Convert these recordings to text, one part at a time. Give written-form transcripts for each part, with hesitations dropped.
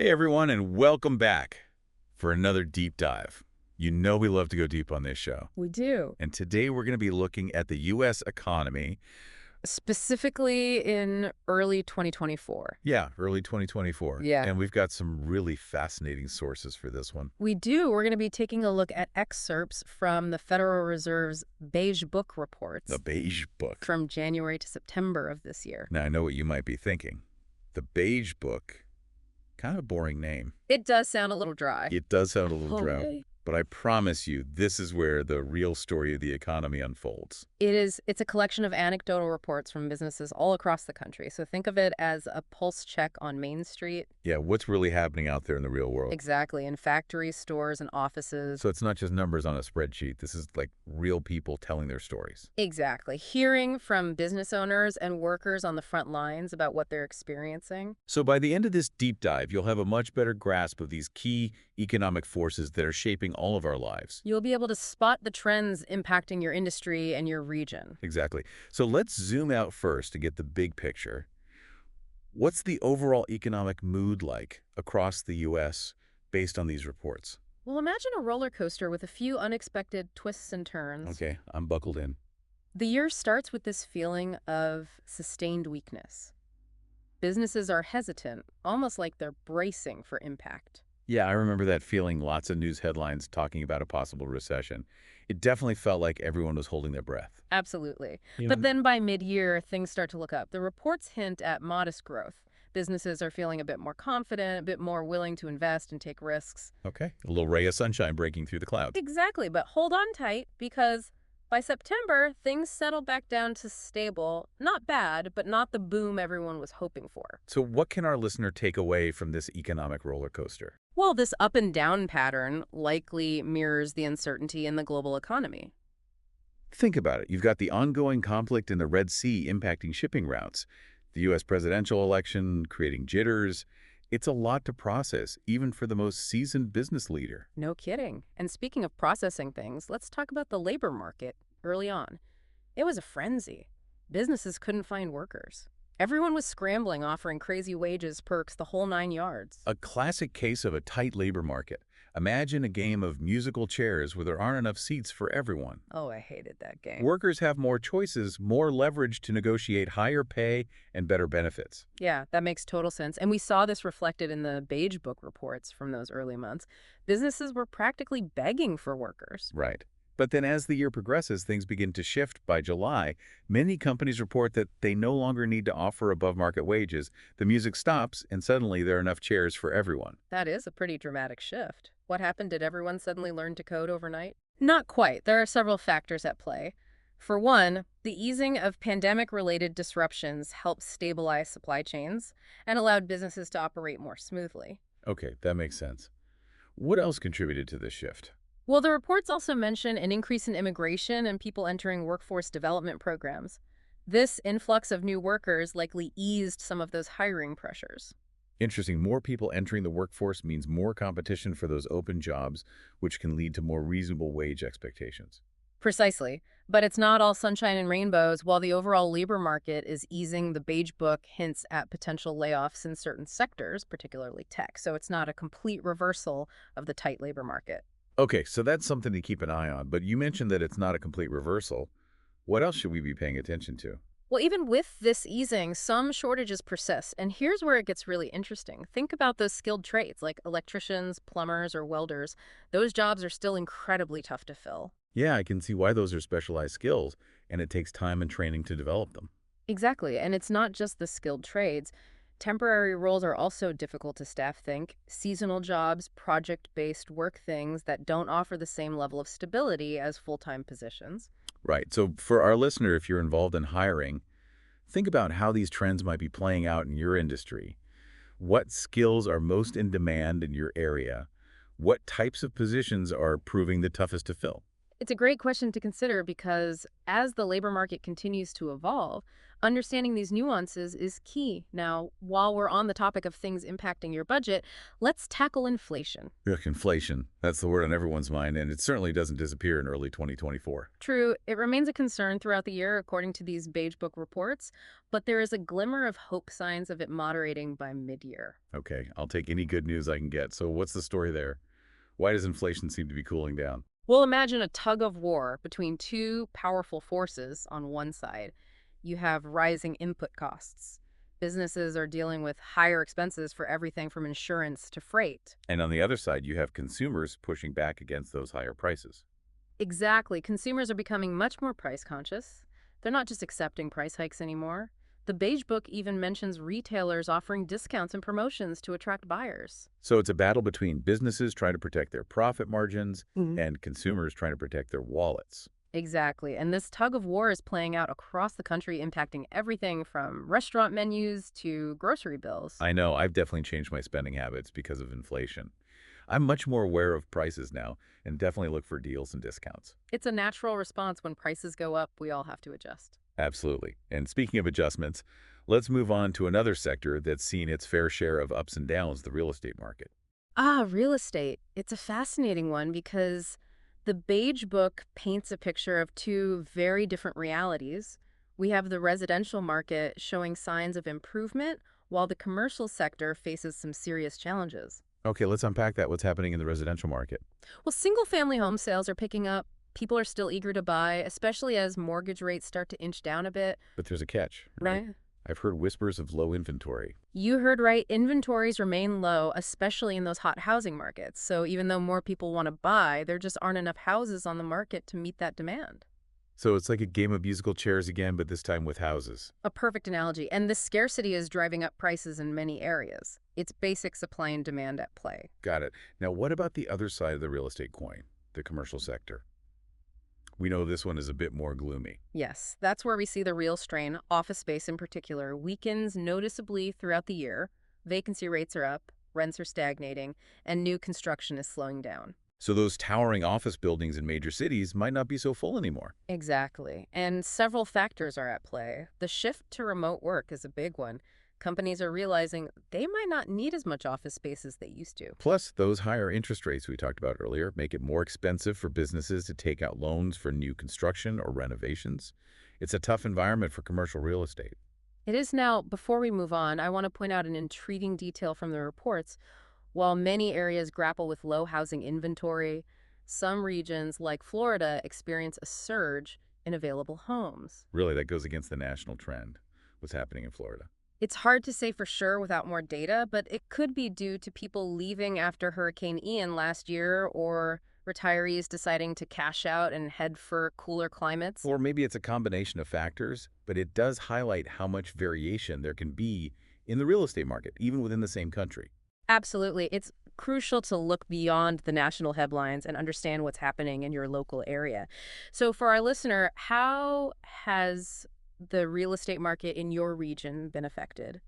Hey everyone, and welcome back for another deep dive. You know we love to go deep on this show. We do. And today we're going to be looking at the U.S. economy. Specifically in early 2024. Yeah, early 2024. Yeah. And we've got some really fascinating sources for this one. We do. We're going to be taking a look at excerpts from the Federal Reserve's Beige Book reports The Beige Book. from January to September of this year. Now, I know what you might be thinking. The Beige Book, kind of a boring name. It does sound a little dry. It does sound a little dry. Okay. But I promise you, this is where the real story of the economy unfolds. It's a collection of anecdotal reports from businesses all across the country. So think of it as a pulse check on Main Street. Yeah, what's really happening out there in the real world? Exactly. In factories, stores, and offices. So it's not just numbers on a spreadsheet. This is like real people telling their stories. Exactly. Hearing from business owners and workers on the front lines about what they're experiencing. So by the end of this deep dive, you'll have a much better grasp of these key economic forces that are shaping all of our lives. You'll be able to spot the trends impacting your industry and your region. Exactly. So let's zoom out first to get the big picture. What's the overall economic mood like across the U.S. based on these reports? Well, imagine a roller coaster with a few unexpected twists and turns. Okay, I'm buckled in. The year starts with this feeling of sustained weakness. Businesses are hesitant, almost like they're bracing for impact. Yeah, I remember that feeling, lots of news headlines talking about a possible recession. It definitely felt like everyone was holding their breath. Absolutely. You But know- then by mid-year, things start to look up. The reports hint at modest growth. Businesses are feeling a bit more confident, a bit more willing to invest and take risks. Okay, a little ray of sunshine breaking through the clouds. Exactly, but hold on tight because by September, things settle back down to stable. Not bad, but not the boom everyone was hoping for. So what can our listener take away from this economic roller coaster? Well, this up and down pattern likely mirrors the uncertainty in the global economy. Think about it. You've got the ongoing conflict in the Red Sea impacting shipping routes, the U.S. presidential election creating jitters. It's a lot to process, even for the most seasoned business leader. No kidding. And speaking of processing things, let's talk about the labor market early on. It was a frenzy. Businesses couldn't find workers. Everyone was scrambling, offering crazy wages, perks, the whole 9 yards. A classic case of a tight labor market. Imagine a game of musical chairs where there aren't enough seats for everyone. Oh, I hated that game. Workers have more choices, more leverage to negotiate higher pay and better benefits. Yeah, that makes total sense. And we saw this reflected in the Beige Book reports from those early months. Businesses were practically begging for workers. Right. But then as the year progresses, things begin to shift. By July, many companies report that they no longer need to offer above-market wages. The music stops, and suddenly there are enough chairs for everyone. That is a pretty dramatic shift. What happened? Did everyone suddenly learn to code overnight? Not quite. There are several factors at play. For one, the easing of pandemic-related disruptions helped stabilize supply chains and allowed businesses to operate more smoothly. Okay, that makes sense. What else contributed to this shift? Well, the reports also mention an increase in immigration and people entering workforce development programs. This influx of new workers likely eased some of those hiring pressures. Interesting. More people entering the workforce means more competition for those open jobs, which can lead to more reasonable wage expectations. Precisely. But it's not all sunshine and rainbows. While the overall labor market is easing, the Beige Book hints at potential layoffs in certain sectors, particularly tech. So it's not a complete reversal of the tight labor market. Okay, so that's something to keep an eye on, but you mentioned that it's not a complete reversal. What else should we be paying attention to? Well, even with this easing, some shortages persist. And here's where it gets really interesting. Think about those skilled trades like electricians, plumbers, or welders. Those jobs are still incredibly tough to fill. Yeah, I can see why those are specialized skills, and it takes time and training to develop them. Exactly. And it's not just the skilled trades. Temporary roles are also difficult to staff, think. Seasonal jobs, project-based work, things that don't offer the same level of stability as full-time positions. Right, so for our listener, if you're involved in hiring, think about how these trends might be playing out in your industry. What skills are most in demand in your area? What types of positions are proving the toughest to fill? It's a great question to consider because as the labor market continues to evolve, Understanding these nuances is key. Now, while we're on the topic of things impacting your budget, let's tackle inflation. Ugh, inflation. That's the word on everyone's mind, and it certainly doesn't disappear in early 2024. True, it remains a concern throughout the year, according to these Beige Book reports, but there is a glimmer of hope signs of it moderating by mid-year. Okay, I'll take any good news I can get. So what's the story there? Why does inflation seem to be cooling down? Well, imagine a tug of war between two powerful forces on one side. You have rising input costs. Businesses are dealing with higher expenses for everything from insurance to freight. And on the other side, you have consumers pushing back against those higher prices. Exactly. Consumers are becoming much more price conscious. They're not just accepting price hikes anymore. The Beige Book even mentions retailers offering discounts and promotions to attract buyers. So it's a battle between businesses trying to protect their profit margins Mhm. and consumers trying to protect their wallets. Exactly. And this tug of war is playing out across the country, impacting everything from restaurant menus to grocery bills. I know I've definitely changed my spending habits because of inflation. I'm much more aware of prices now and definitely look for deals and discounts. It's a natural response when prices go up, we all have to adjust. Absolutely. And speaking of adjustments, let's move on to another sector that's seen its fair share of ups and downs, the real estate market. Ah, real estate. It's a fascinating one because the Beige Book paints a picture of two very different realities. We have the residential market showing signs of improvement, while the commercial sector faces some serious challenges. Okay, let's unpack that. What's happening in the residential market? Well, single family home sales are picking up. People are still eager to buy, especially as mortgage rates start to inch down a bit. But there's a catch, right? Right. I've heard whispers of low inventory. You heard right. Inventories remain low, especially in those hot housing markets. So even though more people want to buy, there just aren't enough houses on the market to meet that demand. So it's like a game of musical chairs again, but this time with houses. A perfect analogy. And this scarcity is driving up prices in many areas. It's basic supply and demand at play. Got it. Now, what about the other side of the real estate coin, the commercial sector? We know this one is a bit more gloomy. Yes, that's where we see the real strain. Office space in particular weakens noticeably throughout the year. Vacancy rates are up, rents are stagnating, and new construction is slowing down. So those towering office buildings in major cities might not be so full anymore. Exactly. And several factors are at play. The shift to remote work is a big one. Companies are realizing they might not need as much office space as they used to. Plus, those higher interest rates we talked about earlier make it more expensive for businesses to take out loans for new construction or renovations. It's a tough environment for commercial real estate. It is now, before we move on, I want to point out an intriguing detail from the reports. While many areas grapple with low housing inventory, some regions, like Florida, experience a surge in available homes. Really, that goes against the national trend, what's happening in Florida. It's hard to say for sure without more data, but it could be due to people leaving after Hurricane Ian last year or retirees deciding to cash out and head for cooler climates. Or maybe it's a combination of factors, but it does highlight how much variation there can be in the real estate market, even within the same country. Absolutely. It's crucial to look beyond the national headlines and understand what's happening in your local area. So, for our listener, how has the real estate market in your region been affected?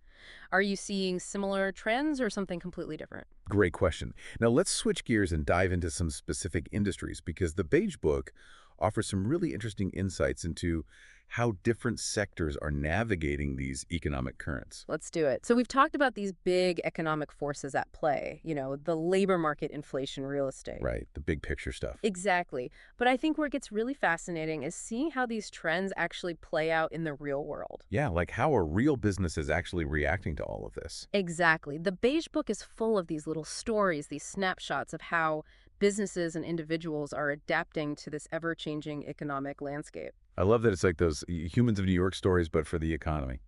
Are you seeing similar trends or something completely different? Great question. Now let's switch gears and dive into some specific industries because the Beige Book offers some really interesting insights into how different sectors are navigating these economic currents. Let's do it. So we've talked about these big economic forces at play, the labor market, inflation, real estate. Right, the big picture stuff. Exactly. But I think where it gets really fascinating is seeing how these trends actually play out in the real world. Yeah, like how are real businesses actually reacting to all of this? Exactly. The Beige Book is full of these little stories, these snapshots of how businesses and individuals are adapting to this ever-changing economic landscape. I love that it's like those Humans of New York stories, but for the economy.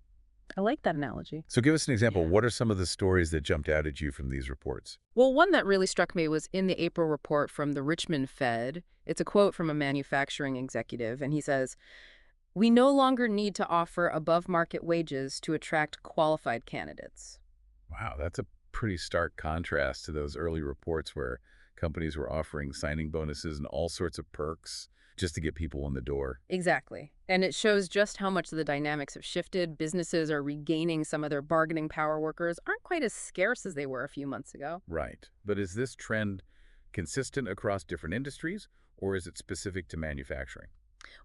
I like that analogy. So give us an example. Yeah. What are some of the stories that jumped out at you from these reports? Well, one that really struck me was in the April report from the Richmond Fed. It's a quote from a manufacturing executive, and he says, "We no longer need to offer above-market wages to attract qualified candidates." Wow, that's a pretty stark contrast to those early reports where companies were offering signing bonuses and all sorts of perks just to get people in the door. Exactly. And it shows just how much the dynamics have shifted. Businesses are regaining some of their bargaining power. Workers aren't quite as scarce as they were a few months ago. Right. But is this trend consistent across different industries, or is it specific to manufacturing?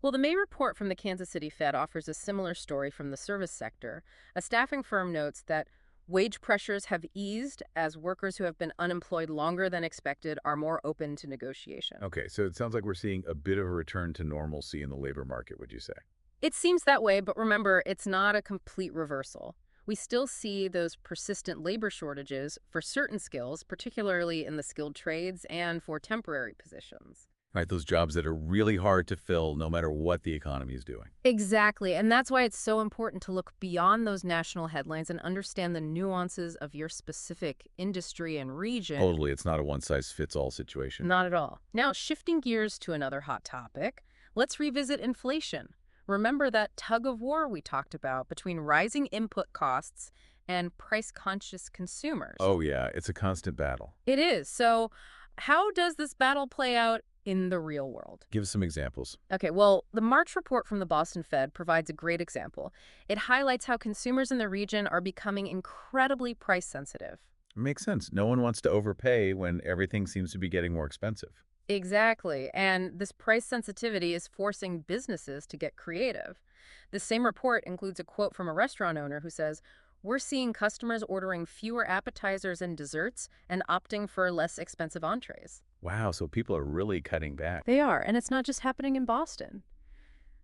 Well, the May report from the Kansas City Fed offers a similar story from the service sector. A staffing firm notes that wage pressures have eased as workers who have been unemployed longer than expected are more open to negotiation. Okay, so it sounds like we're seeing a bit of a return to normalcy in the labor market, would you say? It seems that way, but remember, it's not a complete reversal. We still see those persistent labor shortages for certain skills, particularly in the skilled trades and for temporary positions. Right, those jobs that are really hard to fill no matter what the economy is doing. Exactly. And that's why it's so important to look beyond those national headlines and understand the nuances of your specific industry and region. Totally, it's not a one-size-fits-all situation. Not at all. Now, shifting gears to another hot topic, let's revisit inflation. Remember that tug of war we talked about between rising input costs and price-conscious consumers? Oh yeah, it's a constant battle. It is. So, how does this battle play out in the real world? Give us some examples. Okay, well, the March report from the Boston Fed provides a great example. It highlights how consumers in the region are becoming incredibly price sensitive. Makes sense. No one wants to overpay when everything seems to be getting more expensive. Exactly, and this price sensitivity is forcing businesses to get creative. The same report includes a quote from a restaurant owner who says, "We're seeing customers ordering fewer appetizers and desserts and opting for less expensive entrees." Wow, so people are really cutting back. They are, and it's not just happening in Boston.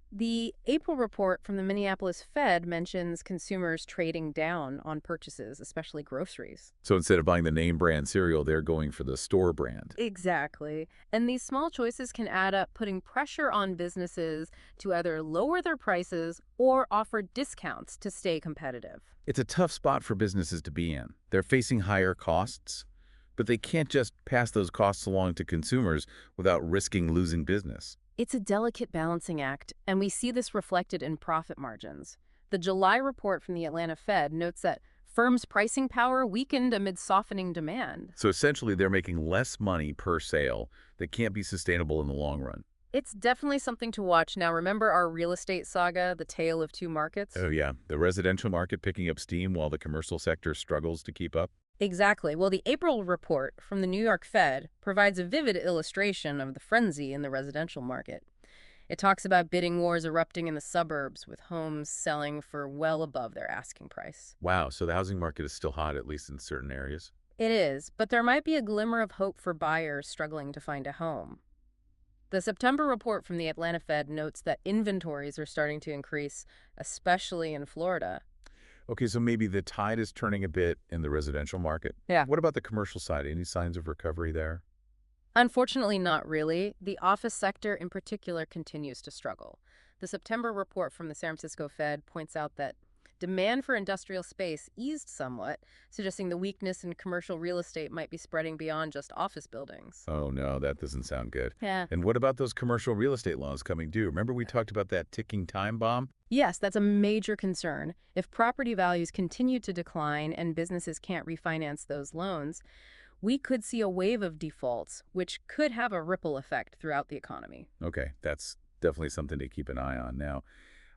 The April report from the Minneapolis Fed mentions consumers trading down on purchases, especially groceries. So instead of buying the name brand cereal, they're going for the store brand. Exactly. And these small choices can add up, putting pressure on businesses to either lower their prices or offer discounts to stay competitive. It's a tough spot for businesses to be in. They're facing higher costs, but they can't just pass those costs along to consumers without risking losing business. It's a delicate balancing act, and we see this reflected in profit margins. The July report from the Atlanta Fed notes that firms' pricing power weakened amid softening demand. So essentially, they're making less money per sale that can't be sustainable in the long run. It's definitely something to watch. Now, remember our real estate saga, The Tale of Two Markets? Oh yeah, the residential market picking up steam while the commercial sector struggles to keep up. Exactly. Well, the April report from the New York Fed provides a vivid illustration of the frenzy in the residential market. It talks about bidding wars erupting in the suburbs, with homes selling for well above their asking price. Wow, so the housing market is still hot, at least in certain areas. It is, but there might be a glimmer of hope for buyers struggling to find a home. The September report from the Atlanta Fed notes that inventories are starting to increase, especially in Florida. Okay, so maybe the tide is turning a bit in the residential market. Yeah. What about the commercial side? Any signs of recovery there? Unfortunately, not really. The office sector in particular continues to struggle. The September report from the San Francisco Fed points out that demand for industrial space eased somewhat, suggesting the weakness in commercial real estate might be spreading beyond just office buildings. Oh no, that doesn't sound good. Yeah. And what about those commercial real estate loans coming due? Remember we talked about that ticking time bomb? Yes, that's a major concern. If property values continue to decline and businesses can't refinance those loans, we could see a wave of defaults, which could have a ripple effect throughout the economy. Okay, that's definitely something to keep an eye on. Now,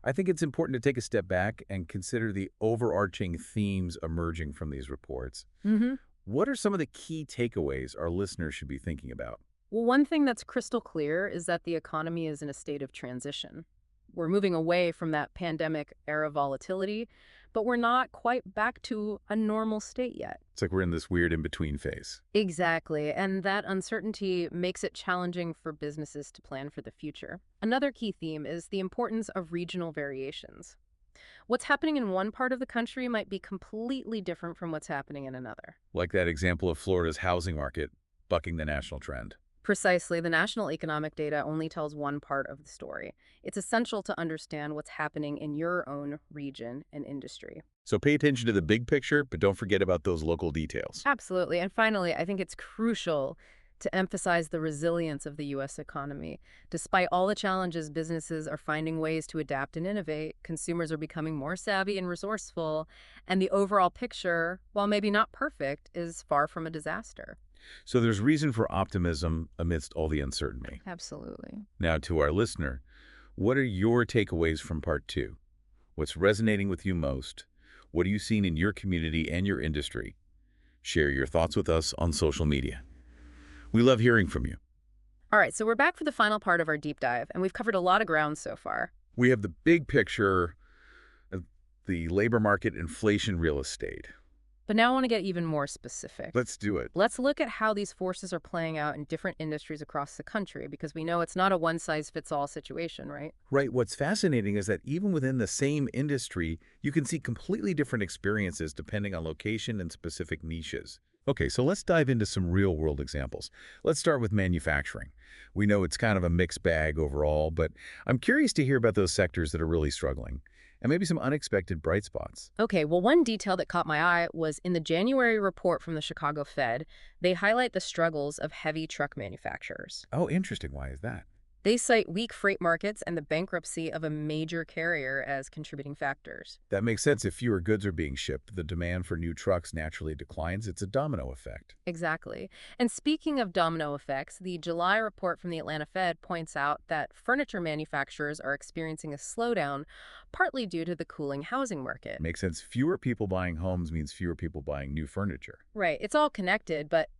I think it's important to take a step back and consider the overarching themes emerging from these reports. Mm-hmm. What are some of the key takeaways our listeners should be thinking about? Well, one thing that's crystal clear is that the economy is in a state of transition. We're moving away from that pandemic era volatility, but we're not quite back to a normal state yet. It's like we're in this weird in-between phase. Exactly, and that uncertainty makes it challenging for businesses to plan for the future. Another key theme is the importance of regional variations. What's happening in one part of the country might be completely different from what's happening in another. Like that example of Florida's housing market bucking the national trend. Precisely, the national economic data only tells one part of the story. It's essential to understand what's happening in your own region and industry. So pay attention to the big picture, but don't forget about those local details. Absolutely. And finally, I think it's crucial to emphasize the resilience of the U.S. economy. Despite all the challenges, businesses are finding ways to adapt and innovate. Consumers are becoming more savvy and resourceful. And the overall picture, while maybe not perfect, is far from a disaster. So there's reason for optimism amidst all the uncertainty. Absolutely. Now, to our listener, what are your takeaways from part two? What's resonating with you most? What are you seeing in your community and your industry? Share your thoughts with us on social media. We love hearing from you. All right, so we're back for the final part of our deep dive, and we've covered a lot of ground so far. We have the big picture of the labor market, inflation, real estate. But now I want to get even more specific. Let's do it. Let's look at how these forces are playing out in different industries across the country, because we know it's not a one-size-fits-all situation, right? Right. What's fascinating is that even within the same industry, you can see completely different experiences depending on location and specific niches. Okay, so let's dive into some real-world examples. Let's start with manufacturing. We know it's kind of a mixed bag overall, but I'm curious to hear about those sectors that are really struggling, and maybe some unexpected bright spots. Okay, well, one detail that caught my eye was in the January report from the Chicago Fed, they highlight the struggles of heavy truck manufacturers. Oh, interesting. Why is that? They cite weak freight markets and the bankruptcy of a major carrier as contributing factors. That makes sense. If fewer goods are being shipped, the demand for new trucks naturally declines. It's a domino effect. Exactly. And speaking of domino effects, the July report from the Atlanta Fed points out that furniture manufacturers are experiencing a slowdown, partly due to the cooling housing market. Makes sense. Fewer people buying homes means fewer people buying new furniture. Right, it's all connected, but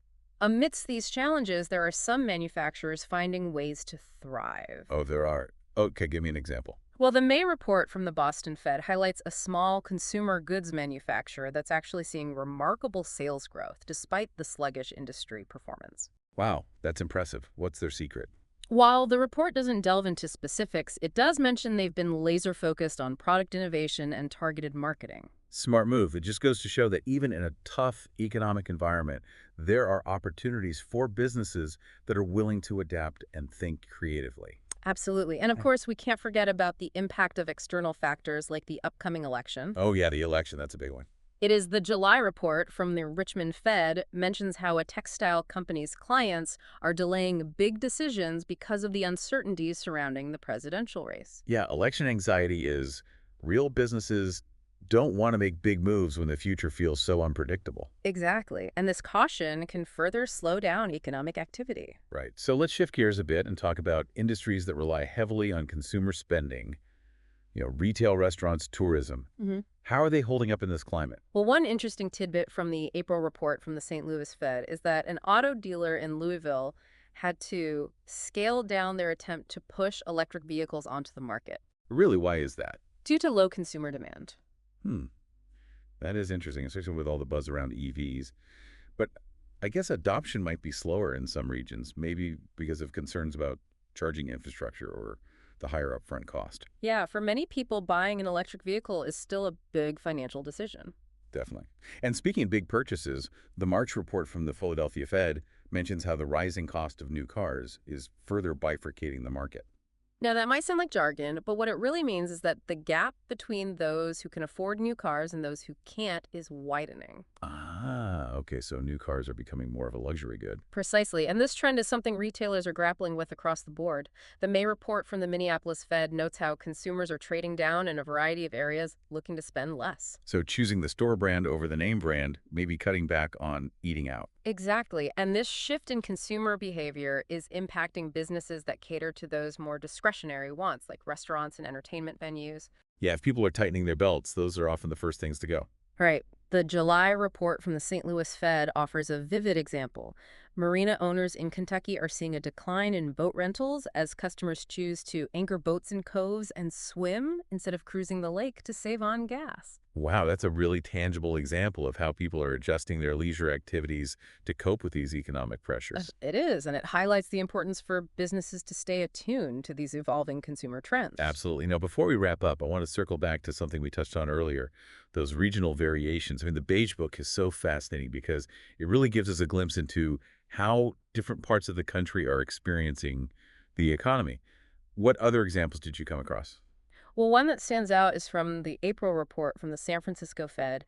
amidst these challenges, there are some manufacturers finding ways to thrive. Oh, there are. Okay, give me an example. Well, the May report from the Boston Fed highlights a small consumer goods manufacturer that's actually seeing remarkable sales growth despite the sluggish industry performance. Wow, that's impressive. What's their secret? While the report doesn't delve into specifics, it does mention they've been laser focused on product innovation and targeted marketing. Smart move. It just goes to show that even in a tough economic environment, there are opportunities for businesses that are willing to adapt and think creatively. Absolutely. And of course, we can't forget about the impact of external factors like the upcoming election. Oh, yeah, the election. That's a big one. It is the July report from the Richmond Fed mentions how a textile company's clients are delaying big decisions because of the uncertainties surrounding the presidential race. Yeah, election anxiety is real businesses don't want to make big moves when the future feels so unpredictable. Exactly. And this caution can further slow down economic activity. Right. So let's shift gears a bit and talk about industries that rely heavily on consumer spending, retail, restaurants, tourism. How are they holding up in this climate? Well, one interesting tidbit from the April report from the St. Louis Fed is that an auto dealer in Louisville had to scale down their attempt to push electric vehicles onto the market Really, why is that? due to low consumer demand. Hmm, that is interesting, especially with all the buzz around EVs. But I guess adoption might be slower in some regions, maybe because of concerns about charging infrastructure or the higher upfront cost. Yeah, for many people, buying an electric vehicle is still a big financial decision. Definitely. And speaking of big purchases, the March report from the Philadelphia Fed mentions how the rising cost of new cars is further bifurcating the market. Now, that might sound like jargon, but what it really means is that the gap between those who can afford new cars and those who can't is widening. Ah, okay, so new cars are becoming more of a luxury good. Precisely, and this trend is something retailers are grappling with across the board. The May report from the Minneapolis Fed notes how consumers are trading down in a variety of areas, looking to spend less. So choosing the store brand over the name brand, maybe cutting back on eating out. Exactly, and this shift in consumer behavior is impacting businesses that cater to those more discretionary wants, like restaurants and entertainment venues. Yeah, if people are tightening their belts, those are often the first things to go. Right. The July report from the St. Louis Fed offers a vivid example. Marina owners in Kentucky are seeing a decline in boat rentals as customers choose to anchor boats in coves and swim instead of cruising the lake to save on gas. Wow, that's a really tangible example of how people are adjusting their leisure activities to cope with these economic pressures. It is, and it highlights the importance for businesses to stay attuned to these evolving consumer trends. Absolutely. Now, before we wrap up, I want to circle back to something we touched on earlier, those regional variations. I mean, the Beige Book is so fascinating because it really gives us a glimpse into how different parts of the country are experiencing the economy. What other examples did you come across? Well, one that stands out is from the April report from the San Francisco Fed.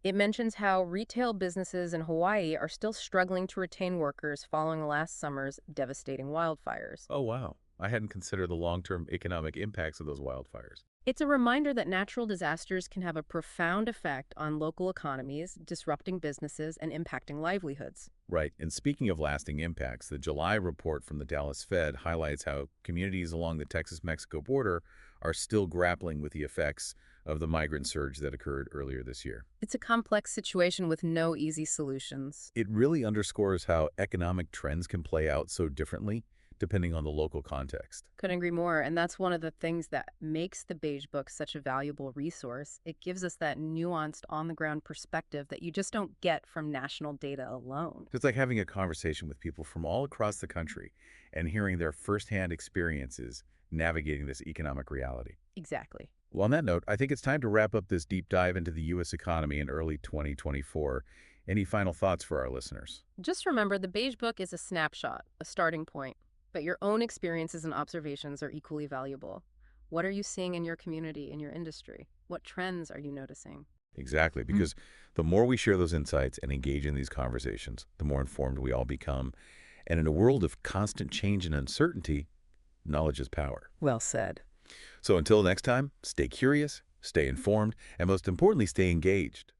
It mentions how retail businesses in Hawaii are still struggling to retain workers following last summer's devastating wildfires. Oh, wow. I hadn't considered the long-term economic impacts of those wildfires. It's a reminder that natural disasters can have a profound effect on local economies, disrupting businesses and impacting livelihoods. Right. And speaking of lasting impacts, the July report from the Dallas Fed highlights how communities along the Texas-Mexico border are still grappling with the effects of the migrant surge that occurred earlier this year. It's a complex situation with no easy solutions. It really underscores how economic trends can play out so differently depending on the local context. Couldn't agree more. And that's one of the things that makes the Beige Book such a valuable resource. It gives us that nuanced, on the ground perspective that you just don't get from national data alone. It's like having a conversation with people from all across the country and hearing their firsthand experiences navigating this economic reality. Exactly. Well, on that note, I think it's time to wrap up this deep dive into the U.S. economy in early 2024. Any final thoughts for our listeners? Just remember the Beige Book is a snapshot, a starting point, but your own experiences and observations are equally valuable. What are you seeing in your community, in your industry? What trends are you noticing? Exactly, because the more we share those insights and engage in these conversations, the more informed we all become. And in a world of constant change and uncertainty, knowledge is power. Well said. So until next time, stay curious, stay informed, and most importantly, stay engaged.